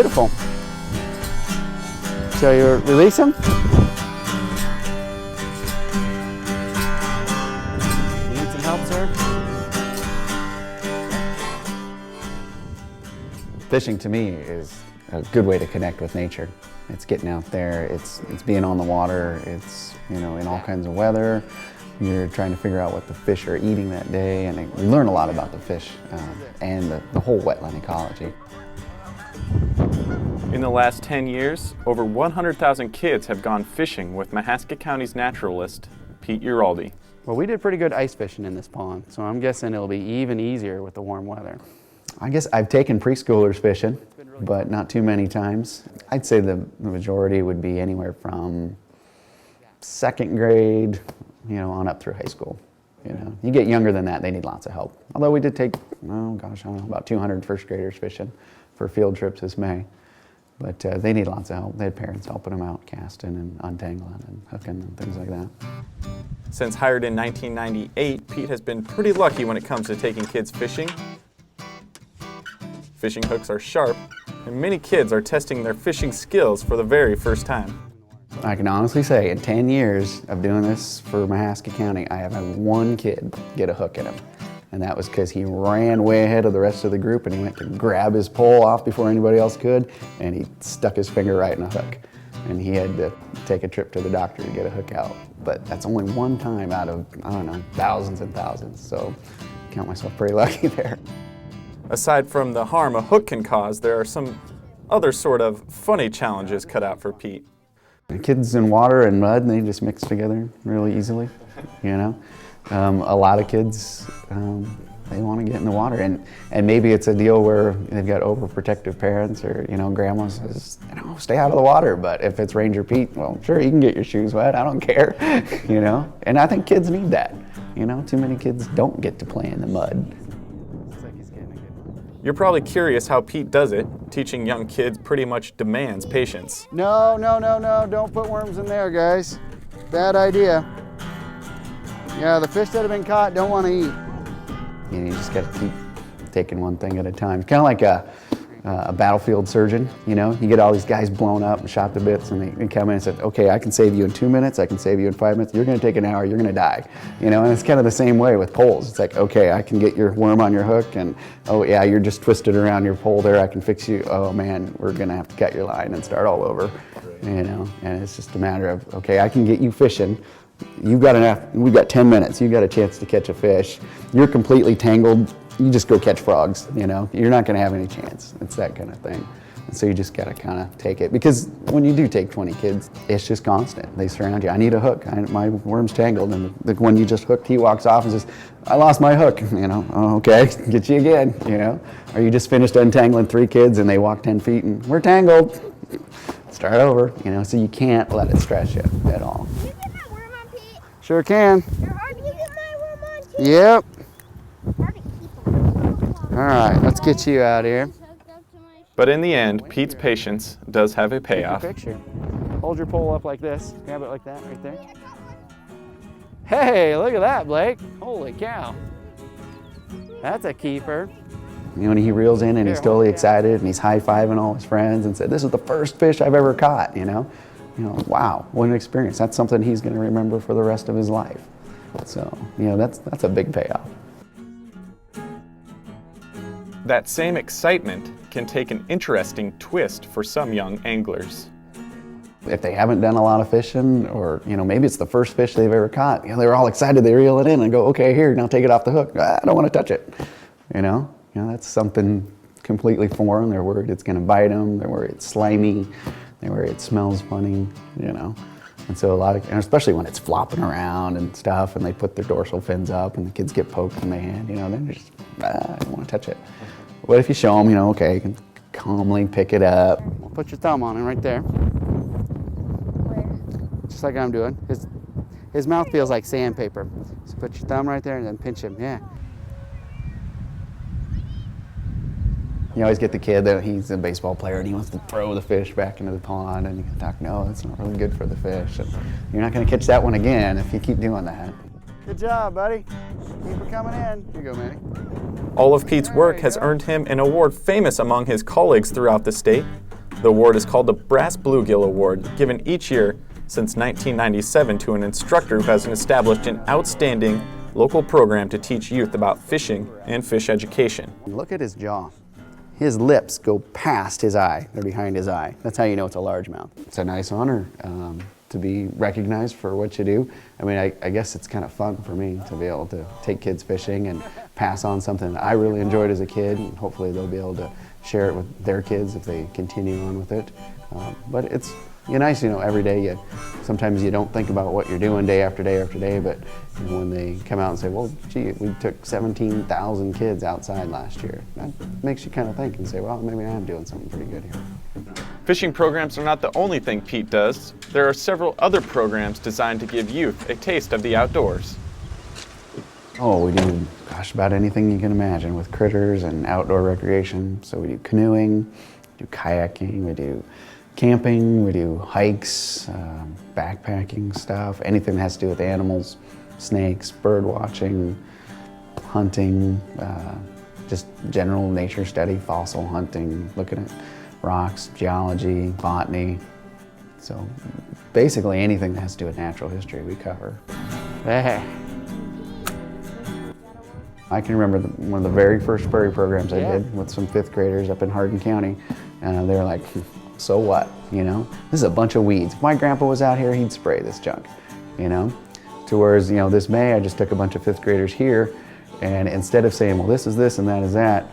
Beautiful. So you release him. You need some help, sir? Fishing to me is a good way to connect with nature. It's getting out there, it's being on the water, it's, you know, in all kinds of weather. You're trying to figure out what the fish are eating that day, and you learn a lot about the fish and the whole wetland ecology. In the last 10 years, over 100,000 kids have gone fishing with Mahaska County's naturalist, Pete Eyheralde. Well, we did pretty good ice fishing in this pond, so I'm guessing it'll be even easier with the warm weather. I guess I've taken preschoolers fishing, but not too many times. I'd say the majority would be anywhere from second grade, you know, on up through high school. You know, you get younger than that, they need lots of help. Although we did take, oh gosh, I don't know, about 200 first graders fishing for field trips this May. But they need lots of help. They had parents helping them out, casting and untangling and hooking and things like that. Since hired in 1998, Pete has been pretty lucky when it comes to taking kids fishing. Fishing hooks are sharp, and many kids are testing their fishing skills for the very first time. I can honestly say, in 10 years of doing this for Mahaska County, I have had one kid get a hook in him. And that was because he ran way ahead of the rest of the group, and he went to grab his pole off before anybody else could, and he stuck his finger right in a hook. And he had to take a trip to the doctor to get a hook out. But that's only one time out of, I don't know, thousands and thousands. So I count myself pretty lucky there. Aside from the harm a hook can cause, there are some other sort of funny challenges cut out for Pete. The kids in water and mud, and they just mix together really easily, you know. A lot of kids, they want to get in the water, and maybe it's a deal where they've got overprotective parents, or, you know, grandma says, you know, stay out of the water. But if it's Ranger Pete, well, sure, you can get your shoes wet, I don't care, you know. And I think kids need that, you know. Too many kids don't get to play in the mud. You're probably curious how Pete does it. Teaching young kids pretty much demands patience. No, don't put worms in there, guys. Bad idea. Yeah, the fish that have been caught don't want to eat. You know, you just got to keep taking one thing at a time. Kind of like a battlefield surgeon, you know? You get all these guys blown up and shot to bits, and they come in and say, okay, I can save you in 2 minutes, I can save you in 5 minutes, you're going to take an hour, you're going to die. You know, and it's kind of the same way with poles. It's like, okay, I can get your worm on your hook, and oh yeah, you're just twisted around your pole there, I can fix you. Oh man, we're going to have to cut your line and start all over. You know, and it's just a matter of, okay, I can get you fishing. We've got 10 minutes, you've got a chance to catch a fish. You're completely tangled, you just go catch frogs, you know? You're not gonna have any chance. It's that kind of thing. And so you just gotta kind of take it. Because when you do take 20 kids, it's just constant. They surround you. I need a hook, my worm's tangled. And the one you just hooked, he walks off and says, I lost my hook, you know? Oh, okay, get you again, you know? Or you just finished untangling 3 kids and they walk 10 feet and we're tangled. Start over, you know? So you can't let it stress you at all. Sure can. Yep. All right, let's get you out here. But in the end, Pete's patience does have a payoff. Take your picture. Hold your pole up like this. Grab it like that right there. Hey, look at that, Blake. Holy cow. That's a keeper. You know, when he reels in and he's totally excited and he's high-fiving all his friends and said, this is the first fish I've ever caught, you know? You know, wow, what an experience. That's something he's going to remember for the rest of his life. So, you know, that's a big payoff. That same excitement can take an interesting twist for some young anglers. If they haven't done a lot of fishing, or, you know, maybe it's the first fish they've ever caught, you know, they're all excited, they reel it in and go, okay, here, now take it off the hook. I don't want to touch it. You know, that's something completely foreign. They're worried it's going to bite them. They're worried it's slimy. They're worried it smells funny, you know. And so and especially when it's flopping around and stuff, and they put their dorsal fins up and the kids get poked in the hand, you know, then they're just, I don't want to touch it. But if you show them, you know, okay, you can calmly pick it up. Put your thumb on it right there. Where? Just like I'm doing. His mouth feels like sandpaper. So put your thumb right there and then pinch him, yeah. You always get the kid that he's a baseball player and he wants to throw the fish back into the pond, and you can talk, no, that's not really good for the fish. And you're not going to catch that one again if you keep doing that. Good job, buddy. Keep her coming in. Here you go, Manny. All of Pete's work has earned him an award famous among his colleagues throughout the state, The award is called the Brass Bluegill Award, given each year since 1997 to an instructor who has established an outstanding local program to teach youth about fishing and fish education. Look at his jaw. His lips go past his eye. They're behind his eye. That's how you know it's a largemouth. It's a nice honor to be recognized for what you do. I mean, I guess it's kind of fun for me to be able to take kids fishing and pass on something that I really enjoyed as a kid, and hopefully they'll be able to share it with their kids if they continue on with it. But it's nice, every day sometimes you don't think about what you're doing day after day after day, but when they come out and say, well, gee, we took 17,000 kids outside last year, that makes you kind of think and say, well, maybe I am doing something pretty good here. Fishing programs are not the only thing Pete does. There are several other programs designed to give youth a taste of the outdoors. Oh, we do, gosh, about anything you can imagine with critters and outdoor recreation. So we do canoeing, we do kayaking, we do camping, we do hikes, backpacking stuff, anything that has to do with animals, snakes, bird watching, hunting, just general nature study, fossil hunting, looking at rocks, geology, botany. So basically anything that has to do with natural history we cover. Hey. I can remember one of the very first prairie programs I did with some 5th graders up in Hardin County, and they were like, so what, This is a bunch of weeds. If my grandpa was out here, he'd spray this junk, To whereas, this May, I just took a bunch of 5th graders here, and instead of saying, well, this is this and that is that,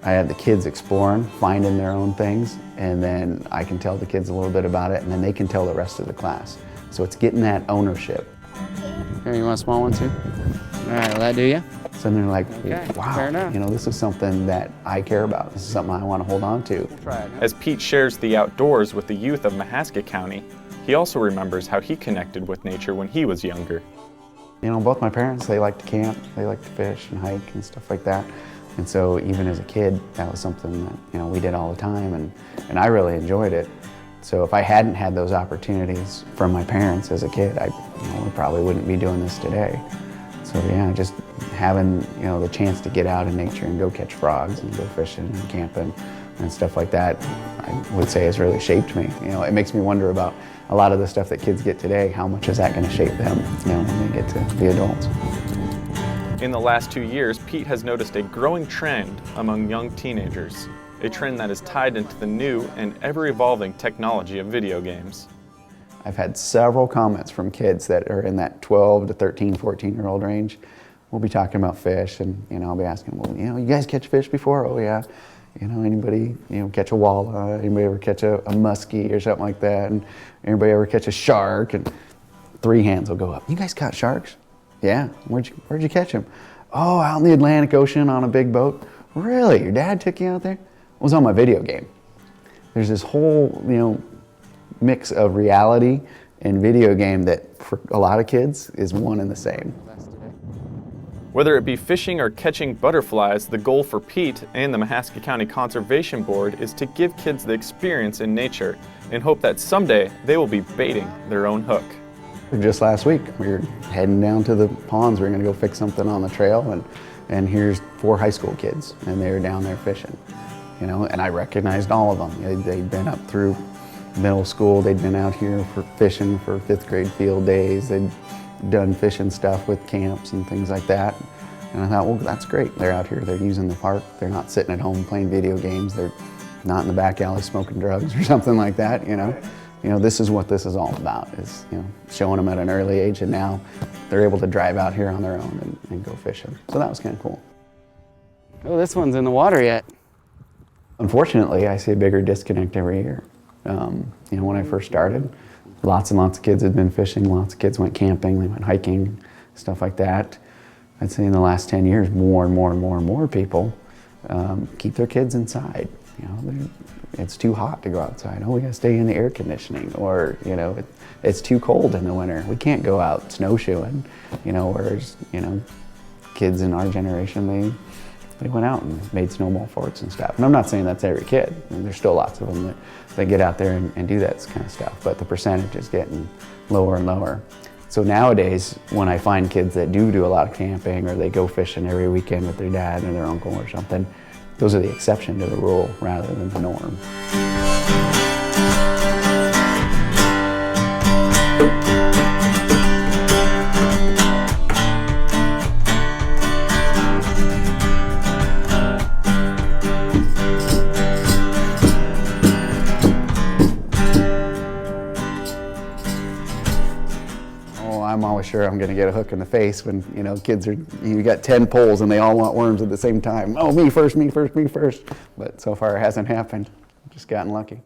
I had the kids exploring, finding their own things, and then I can tell the kids a little bit about it, and then they can tell the rest of the class. So it's getting that ownership. Here, you want a small one too? All right, will that do you? So they're like, okay, wow, this is something that I care about. This is something I want to hold on to. As Pete shares the outdoors with the youth of Mahaska County, he also remembers how he connected with nature when he was younger. Both my parents, they like to camp, they like to fish and hike and stuff like that. And so even as a kid, that was something that, we did all the time, and I really enjoyed it. So if I hadn't had those opportunities from my parents as a kid, I probably wouldn't be doing this today. So yeah, just having, the chance to get out in nature and go catch frogs and go fishing and camping and stuff like that, I would say has really shaped me. It makes me wonder about a lot of the stuff that kids get today. How much is that going to shape them, when they get to be adults? In the last 2 years, Pete has noticed a growing trend among young teenagers, a trend that is tied into the new and ever-evolving technology of video games. I've had several comments from kids that are in that 12 to 13, 14-year-old range. We'll be talking about fish, and I'll be asking, well, you guys catch fish before? Oh yeah. Anybody, catch a walleye? Anybody ever catch a muskie or something like that? And anybody ever catch a shark? And 3 hands will go up. You guys caught sharks? Yeah. Where'd you catch them? Oh, out in the Atlantic Ocean on a big boat. Really? Your dad took you out there? It was on my video game. There's this whole, mix of reality and video game that for a lot of kids is one and the same. Whether it be fishing or catching butterflies, the goal for Pete and the Mahaska County Conservation Board is to give kids the experience in nature and hope that someday they will be baiting their own hook. Just last week, we were heading down to the ponds. We were going to go fix something on the trail, and here's 4 high school kids, and they were down there fishing. And I recognized all of them. They'd been up through middle school. They'd been out here for fishing for 5th grade field days. They'd done fishing stuff with camps and things like that. And I thought, well, that's great. They're out here, they're using the park. They're not sitting at home playing video games. They're not in the back alley smoking drugs or something like that, This is what this is all about, is, showing them at an early age, and now they're able to drive out here on their own and go fishing. So that was kind of cool. Oh, this one's in the water yet. Unfortunately, I see a bigger disconnect every year. When I first started, lots and lots of kids had been fishing, lots of kids went camping, they went hiking, stuff like that. I'd say in the last 10 years, more and more and more and more people keep their kids inside. It's too hot to go outside. Oh, we gotta stay in the air conditioning, or it's too cold in the winter. We can't go out snowshoeing. Whereas kids in our generation, they went out and made snowball forts and stuff. And I'm not saying that's every kid. There's still lots of them that get out there and do that kind of stuff, but the percentage is getting lower and lower. So nowadays, when I find kids that do a lot of camping, or they go fishing every weekend with their dad or their uncle or something, those are the exception to the rule rather than the norm. I'm always sure I'm going to get a hook in the face when, you know, kids are, you got 10 poles and they all want worms at the same time. Oh, me first, me first, me first. But so far it hasn't happened. Just gotten lucky.